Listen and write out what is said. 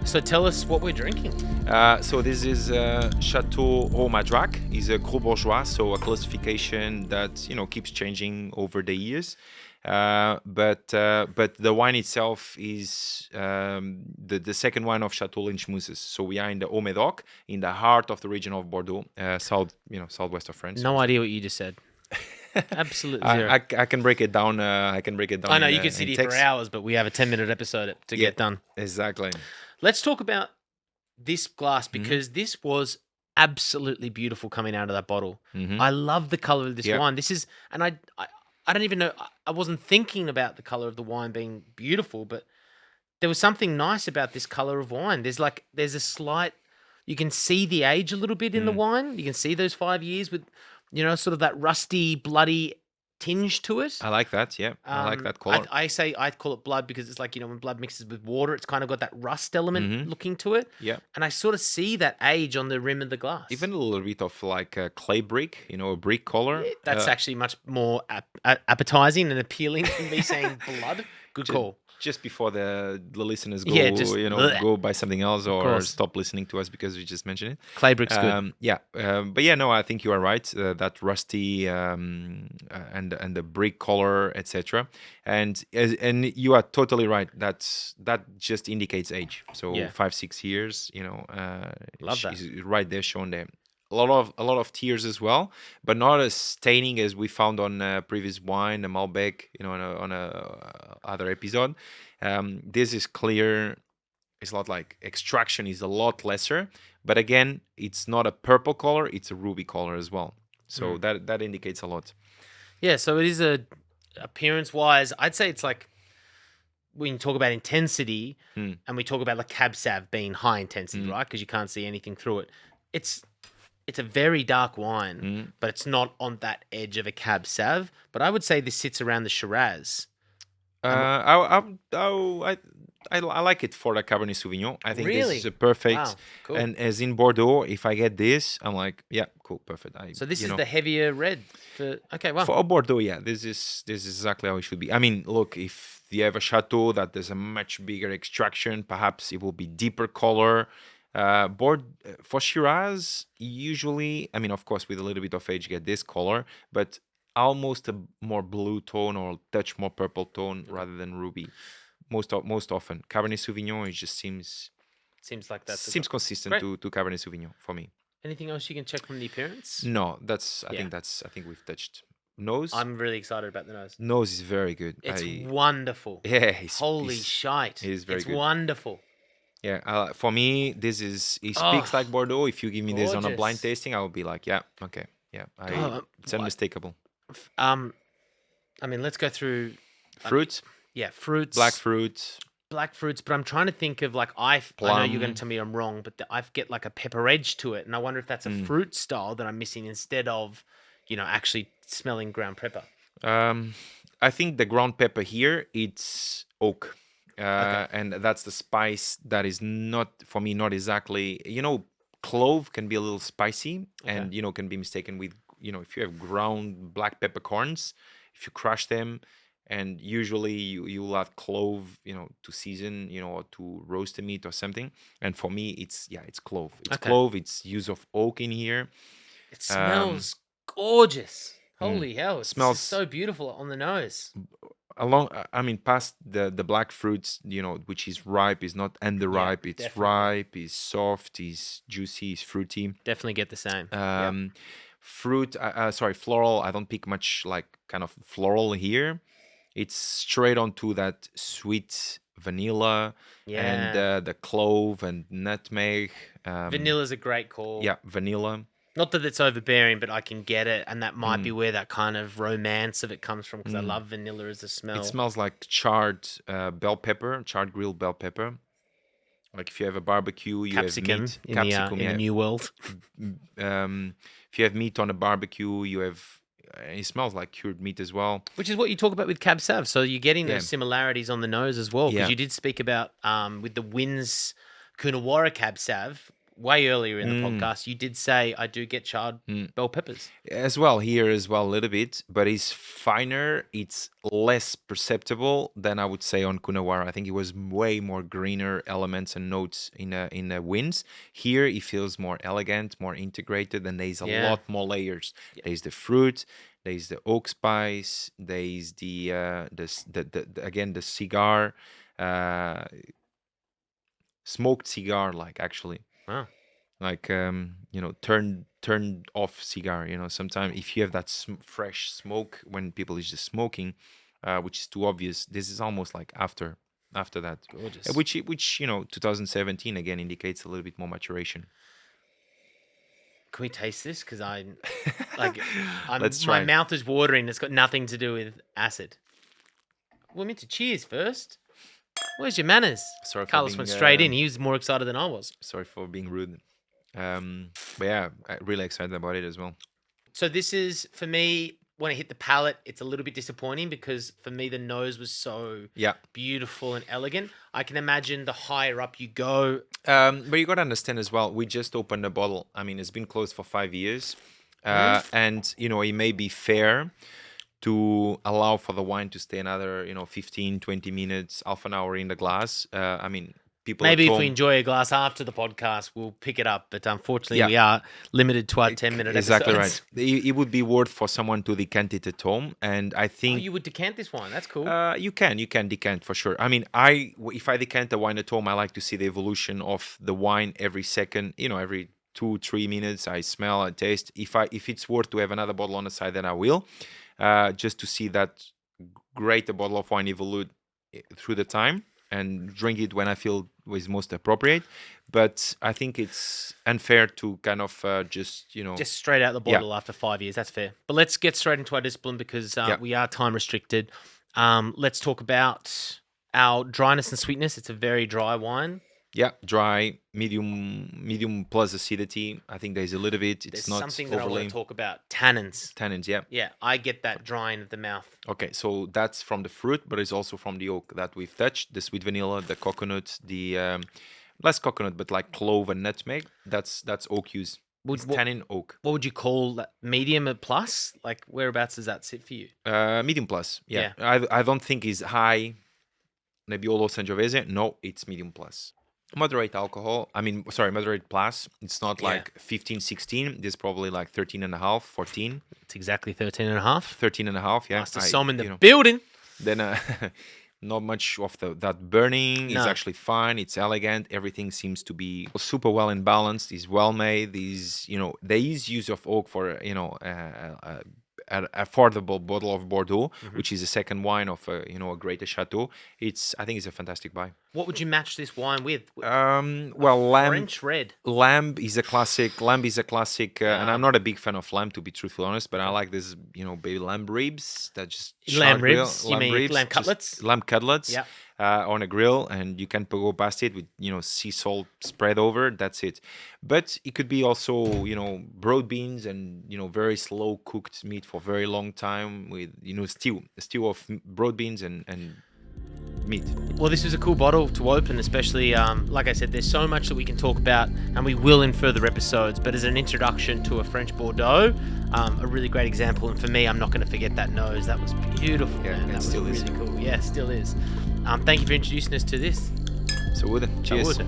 So tell us what we're drinking. So this is Château Lynch. It's a Gros Bourgeois, so a classification that keeps changing over the years. But the wine itself is the second wine of Château Lynch Moussas. So we are in the Haut-Médoc, in the heart of the region of Bordeaux, southwest of France. No idea what you just said. Absolutely zero. I can break it down. I know you can sit here for hours, but we have a 10-minute episode to get done. Exactly. Let's talk about this glass because this was absolutely beautiful coming out of that bottle. I love the color of this wine. This is, and I don't even know. I wasn't thinking about the color of the wine being beautiful, but there was something nice about this color of wine. There's a slight. You can see the age a little bit in the wine. You can see those 5 years with, sort of that rusty, bloody tinge to it. I like that. Yeah, I like that color. I call it blood because it's like, when blood mixes with water, it's kind of got that rust element looking to it. Yeah. And I sort of see that age on the rim of the glass. Even a little bit of like a clay brick, a brick color. Yeah, that's actually much more appetizing and appealing than me saying blood. Good call. Just before the listeners go, go buy something else or stop listening to us because we just mentioned it. Clay brick's good. I think you are right. That rusty and the brick color, etc. And you are totally right. That just indicates age. So 5-6 years. Love that. Is right there shown there. A lot of tears as well, but not as staining as we found on previous wine, the Malbec, on a other episode. This is clear. It's not like extraction is a lot lesser, but again, it's not a purple color; it's a ruby color as well. So that indicates a lot. Yeah. So it is appearance-wise, I'd say it's like when you talk about intensity, and we talk about like Cab Sav being high intensity, right? Because you can't see anything through it. It's a very dark wine, but it's not on that edge of a Cab Sav. But I would say this sits around the Shiraz. I like it for the Cabernet Sauvignon. I think this is a perfect. Wow, cool. And as in Bordeaux, if I get this, I'm like, yeah, cool, perfect. So this is the heavier red. For Bordeaux, yeah, this is exactly how it should be. I mean, look, if you have a chateau that there's a much bigger extraction, perhaps it will be deeper color. For Shiraz, usually, I mean, of course, with a little bit of age, you get this color, but almost a more blue tone or touch more purple tone rather than ruby. Most often, Cabernet Sauvignon, it just seems like that seems consistent to Cabernet Sauvignon for me. Anything else you can check from the appearance? No, I think we've touched. Nose. I'm really excited about the nose. Nose is very good. It's wonderful. Yeah, holy shite! It is very good. It's wonderful. Yeah, for me, it speaks like Bordeaux. If you give me this on a blind tasting, I will be like, yeah, okay, yeah, it's unmistakable. I mean, let's go through fruits. Fruits. Black fruits. But I'm trying to think of like I know you're going to tell me I'm wrong, but I get like a pepper edge to it, and I wonder if that's a fruit style that I'm missing instead of, actually smelling ground pepper. I think the ground pepper here, it's oak. And that's the spice that is not exactly, clove can be a little spicy and, can be mistaken with, if you have ground black peppercorns, if you crush them, and usually you'll add clove, to season, or to roast the meat or something. And for me, it's clove. It's clove. It's use of oak in here. It smells gorgeous. Holy hell. It smells so beautiful on the nose. Past the black fruits, which is ripe, is not underripe. It's definitely ripe, is soft, is juicy, is fruity. Definitely get the same. Floral. I don't pick much like kind of floral here. It's straight onto that sweet vanilla and the clove and nutmeg. Vanilla's a great call. Yeah, vanilla. Not that it's overbearing, but I can get it, and that might be where that kind of romance of it comes from, because I love vanilla as a smell. It smells like charred bell pepper, charred grilled bell pepper. Like if you have a barbecue, you have meat. Capsicum in the New World. If you have meat on a barbecue, you have... it smells like cured meat as well. Which is what you talk about with Cab Sav. So you're getting those similarities on the nose as well, because you did speak about with the Wins Coonawarra Cab Sav, way earlier in the podcast, you did say I do get charred bell peppers. As well, here as well, a little bit, but it's finer. It's less perceptible than I would say on Coonawarra. I think it was way more greener elements and notes in the winds. Here, it feels more elegant, more integrated, and there's a lot more layers. Yeah. There's the fruit, there's the oak spice, there's the again the cigar, smoked cigar, like actually. Wow. Like turned off cigar. Sometimes if you have that fresh smoke when people is just smoking, which is too obvious, this is almost like after that. Gorgeous. Which 2017 again indicates a little bit more maturation. Can we taste this? Because Let's try. My mouth is watering. It's got nothing to do with acid. We're meant to cheers first. Where's your manners? Sorry, Carlos went straight in. He was more excited than I was. Sorry for being rude. But yeah, I'm really excited about it as well. So this is, for me, when I hit the palate, it's a little bit disappointing because for me, the nose was so beautiful and elegant. I can imagine the higher up you go. But you got to understand as well, we just opened a bottle. I mean, it's been closed for 5 years. And, it may be fair to allow for the wine to stay another, 15, 20 minutes, half an hour in the glass. Maybe if we enjoy a glass after the podcast, we'll pick it up. But unfortunately, we are limited to our 10-minute episodes. Exactly right. It would be worth for someone to decant it at home. And I think... you would decant this wine. That's cool. You can decant for sure. I mean, if I decant a wine at home, I like to see the evolution of the wine every second, every 2-3 minutes. I smell, I taste. If it's worth to have another bottle on the side, then I will. Just to see that great bottle of wine evolve through the time and drink it when I feel is most appropriate. But I think it's unfair to kind of just straight out the bottle after 5 years. That's fair. But let's get straight into our discipline because we are time restricted. Let's talk about our dryness and sweetness. It's a very dry wine. Yeah, dry, medium plus acidity. I think there's a little bit. It's there's not something overly... that I want to talk about. Tannins. Tannins, yeah. Yeah, I get that drying of the mouth. Okay, so that's from the fruit, but it's also from the oak that we've touched. The sweet vanilla, the coconut, the less coconut, but like clove and nutmeg. That's oak use. Tannin oak. What would you call that? Medium plus? Like whereabouts does that sit for you? Medium plus. Yeah. I don't think it's high. Nebbiolo Sangiovese. No, it's medium plus. Moderate alcohol. Moderate plus. It's not like 15, 16. This is probably like 13 and a half, 14. It's exactly 13 and a half. 13 and a half, yeah. Master Somme in the building. Then not much of that burning. No. It's actually fine. It's elegant. Everything seems to be super well in balance. It's well made. There is use of oak for, an affordable bottle of Bordeaux, which is the second wine of a greater chateau. I think it's a fantastic buy. What would you match this wine with? Lamb. French red. Lamb is a classic. And I'm not a big fan of lamb, to be truthfully honest. But I like this, baby lamb ribs. That just lamb ribs. You mean lamb cutlets? Lamb cutlets. Yeah. On a grill, and you can go past it with sea salt spread over. That's it. But it could be also broad beans and very slow cooked meat for a very long time with a stew of broad beans and meat. Well, this is a cool bottle to open, especially like I said, there's so much that we can talk about, and we will in further episodes. But as an introduction to a French Bordeaux, a really great example. And for me, I'm not going to forget that nose. That was beautiful. Yeah, man. That still was is really cool. Yeah, still is. Thank you for introducing us to this. So would it. Cheers.